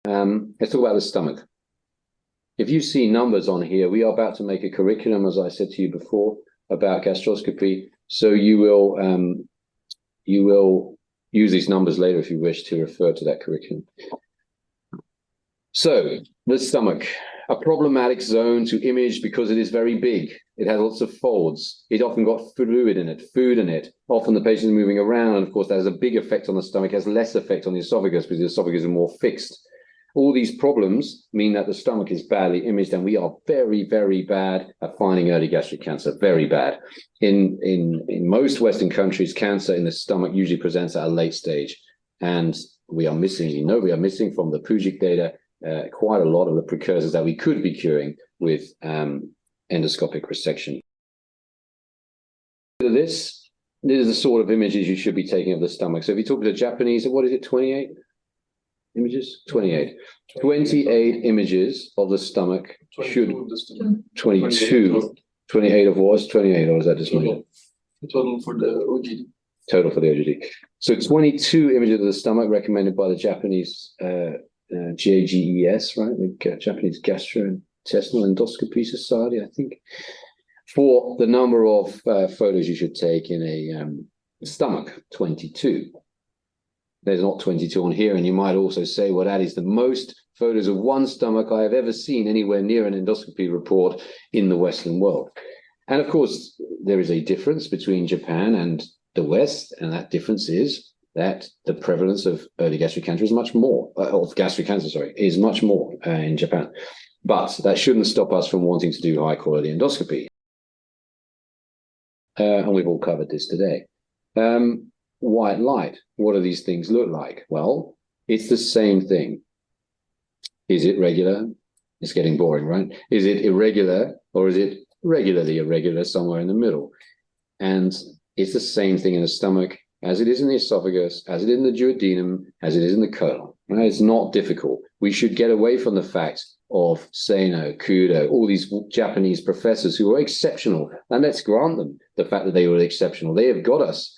Let's talk about the stomach. If you see numbers on here, we are about to make a curriculum, as I said to you before, about gastroscopy. So you will use these numbers later if you wish to refer to that curriculum. So the stomach, a problematic zone to image because it is very big. It has lots of folds. It often got fluid in it, food in it. Often the patient is moving around, and of course that has a big effect on the stomach, has less effect on the esophagus because the esophagus is more fixed. All these problems mean that the stomach is badly imaged, and we are very, very bad at finding early gastric cancer, very bad. In most Western countries, cancer in the stomach usually presents at a late stage, and we are missing, we are missing from the Pujic data quite a lot of the precursors that we could be curing with endoscopic resection. This is the sort of images you should be taking of the stomach. So if you talk to the Japanese, what is it, 28 images? 28 images of the stomach should 22 28 of what? 28, or is that just me? Total for the OGD. Total for the OGD. So 22 images of the stomach recommended by the Japanese GIEQs, right? The Japanese Gastrointestinal Endoscopy Society, I think, for the number of photos you should take in a stomach, 22. There's not 22 on here, and you might also say, well, that is the most photos of one stomach I have ever seen anywhere near an endoscopy report in the Western world. And of course, there is a difference between Japan and the West, and that difference is that the prevalence of early gastric cancer is much more, is much more in Japan. But that shouldn't stop us from wanting to do high quality endoscopy. And we've all covered this today. White light, what do these things look like? Well, it's the same thing. Is it regular? It's getting boring, right? Is it irregular, or is it regularly irregular, somewhere in the middle? And it's the same thing in the stomach as it is in the esophagus, as it is in the duodenum, as it is in the colon. Right? It's not difficult. We should get away from the fact of Seno, Kudo, all these Japanese professors who are exceptional. And let's grant them the fact that they were exceptional. They have got us,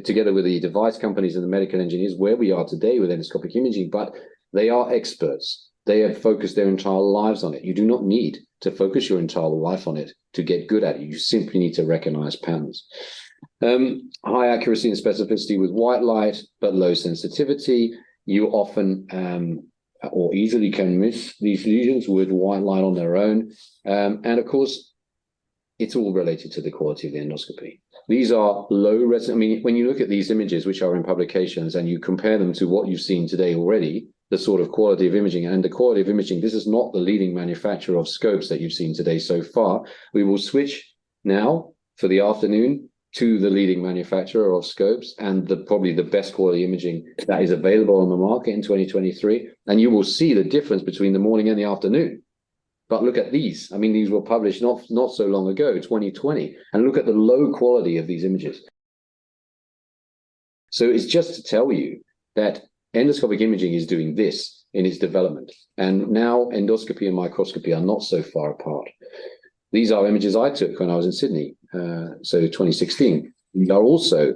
together with the device companies and the medical engineers, where we are today with endoscopic imaging, but they are experts. They have focused their entire lives on it. You do not need to focus your entire life on it to get good at it. You simply need to recognize patterns. High accuracy and specificity with white light, but low sensitivity. You often or easily can miss these lesions with white light on their own. And of course, it's all related to the quality of the endoscopy. These are low res. I mean, when you look at these images, which are in publications, and you compare them to what you've seen today already, the sort of quality of imaging, and the quality of imaging, this is not the leading manufacturer of scopes that you've seen today so far. We will switch now for the afternoon to the leading manufacturer of scopes and probably the best quality imaging that is available on the market in 2023. And you will see the difference between the morning and the afternoon. But look at these. I mean, these were published not so long ago, 2020. And look at the low quality of these images. So it's just to tell you that endoscopic imaging is doing this in its development. And now endoscopy and microscopy are not so far apart. These are images I took when I was in Sydney, so 2016. They are also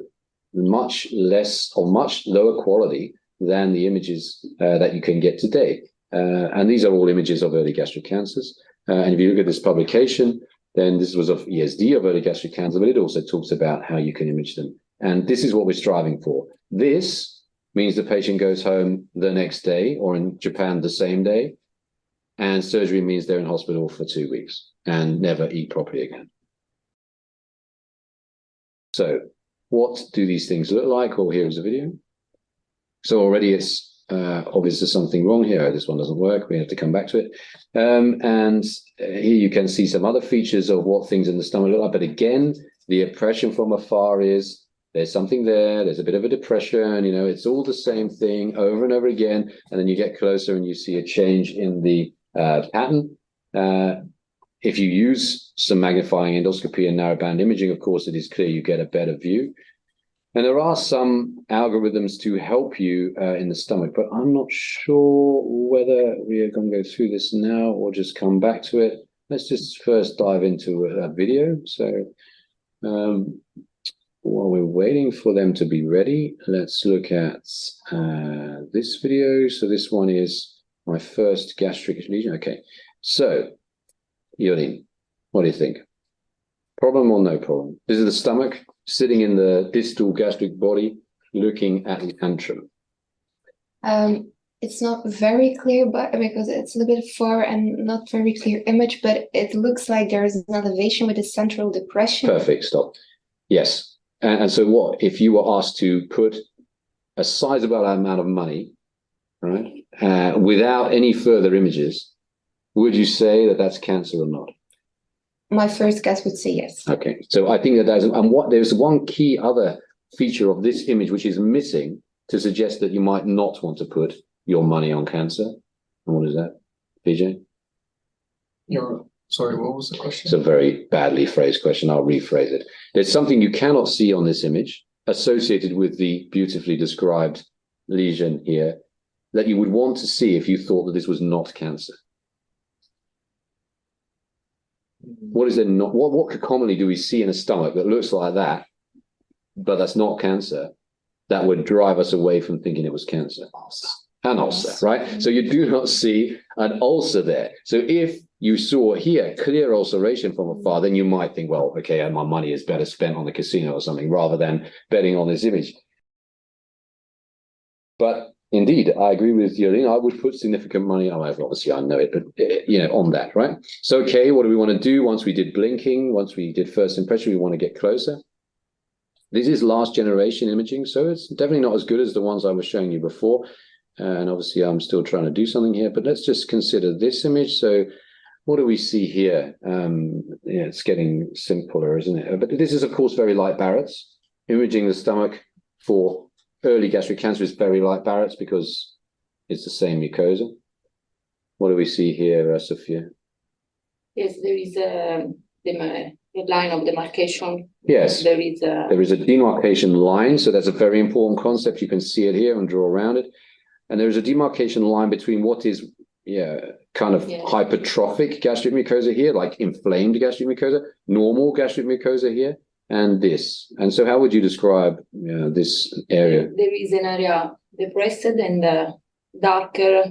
much less or much lower quality than the images that you can get today. And these are all images of early gastric cancers. And if you look at this publication, then this was of ESD of early gastric cancer, but it also talks about how you can image them. And this is what we're striving for. This means the patient goes home the next day, or in Japan, the same day. And surgery means they're in hospital for 2 weeks and never eat properly again. So what do these things look like? Well, here's a video. So already it's obvious there's something wrong here. This one doesn't work. We have to come back to it. And here you can see some other features of what things in the stomach look like. But again, the impression from afar is there's something there. There's a bit of a depression. You know, it's all the same thing over and over again. And then you get closer and you see a change in the pattern. If you use some magnifying endoscopy and narrowband imaging, of course, it is clear you get a better view. And there are some algorithms to help you in the stomach, but I'm not sure whether we are going to go through this now or just come back to it. Let's just first dive into a video. So while we're waiting for them to be ready, let's look at this video. So this one is My first gastric lesion. Okay. So, Yorin, what do you think? Problem or no problem? This is the stomach sitting in the distal gastric body, looking at the antrum. It's not very clear, but because it's a little bit far and not very clear image, but it looks like there's an elevation with a central depression. Perfect. Stop. Yes. And so what if you were asked to put a sizable amount of money, right, without any further images, would you say that that's cancer or not? My first guess would say yes. Okay. So I think that there's one key other feature of this image which is missing to suggest that you might not want to put your money on cancer. And what is that, PJ? Sorry, what was the question? It's a very badly phrased question. I'll rephrase it. There's something you cannot see on this image associated with the beautifully described lesion here that you would want to see if you thought that this was not cancer. What is there not? What commonly do we see in a stomach that looks like that, but that's not cancer, that would drive us away from thinking it was cancer? An ulcer, right? So you do not see an ulcer there. So if you saw here clear ulceration from afar, then you might think, well, okay, my money is better spent on the casino or something rather than betting on this image. But indeed, I agree with Yorin. I would put significant money, obviously I know it, but on that, right? So, okay, what do we want to do once we did blinking, once we did first impression, we want to get closer. This is last generation imaging, so it's definitely not as good as the ones I was showing you before. And obviously I'm still trying to do something here, but let's just consider this image. So what do we see here? It's getting simpler, isn't it? But this is, of course, very light Barrett's. Imaging the stomach for early gastric cancer is very light Barrett's because it's the same mucosa. What do we see here, Sophia? Yes, there is a line of demarcation. Yes, there is a demarcation line. So that's a very important concept. You can see it here and draw around it. And there is a demarcation line between what is kind of hypertrophic gastric mucosa here, like inflamed gastric mucosa, normal gastric mucosa here, and this. And so how would you describe this area? There is an area depressed and darker.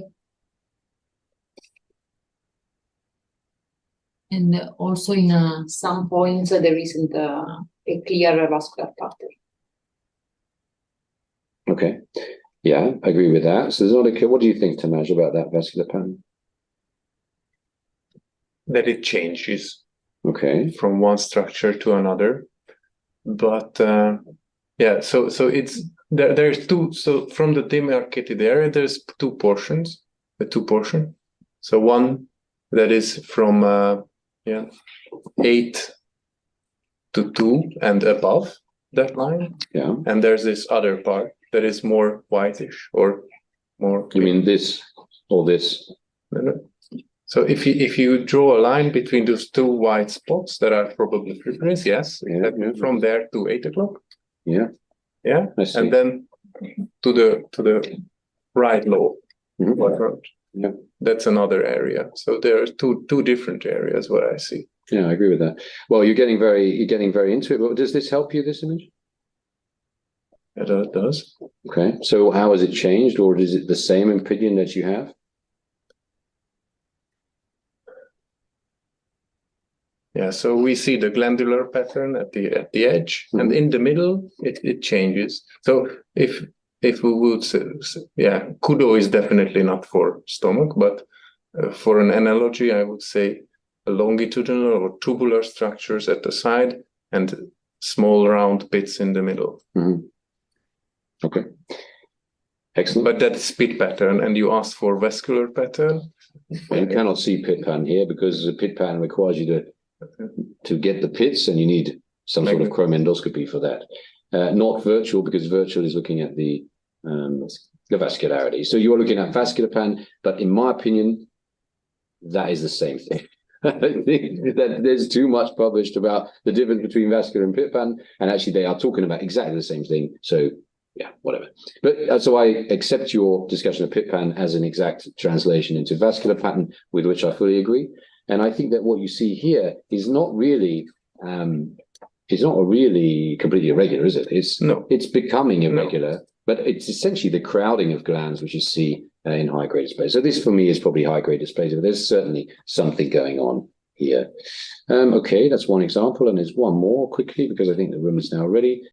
And also in some points there isn't a clear vascular pattern. Okay. Yeah, I agree with that. So there's not a. What do you think, Tamaj, about that vascular pattern? That it changes. Okay. From one structure to another, but so it's there's two. So from the demarcated area, there's two portions. So one that is from 8 to 2 and above that line. Yeah. And there's this other part that is more whitish or more. You mean this or this? No. So if you draw a line between those two white spots that are probably fibrous, yes, from there to 8 o'clock. Yeah. Yeah. And then to the right lobe. Yeah. That's another area. So there are two different areas what I see. Yeah, I agree with that. Well, you're getting very into it. But does this help you, this image? It does. Okay. So how has it changed, or is it the same opinion that you have? Yeah, so we see the glandular pattern at the edge, and in the middle it changes. So if we would say, Kudo is definitely not for stomach, but for an analogy, I would say a longitudinal or tubular structures at the side and small round bits in the middle. Mm-hmm. Okay. Excellent. But that's pit pattern, and you asked for vascular pattern. Well, you cannot see pit pattern here because the pit pattern requires you to get the pits, and you need some sort of chromendoscopy for that. Not virtual, because virtual is looking at the vascularity. So you are looking at vascular pattern, but in my opinion, that is the same thing. I think that there's too much published about the difference between vascular and pit pattern, and actually they are talking about exactly the same thing. So yeah, whatever. But so I accept your discussion of pit pattern as an exact translation into vascular pattern, with which I fully agree. And I think that what you see here is not really, it's not really completely irregular, is it? It's becoming irregular, but it's essentially the crowding of glands which you see in high-grade dysplasia. So this for me is probably high-grade dysplasia, but there's certainly something going on here. Okay, that's one example, and there's one more quickly because I think the room is now ready.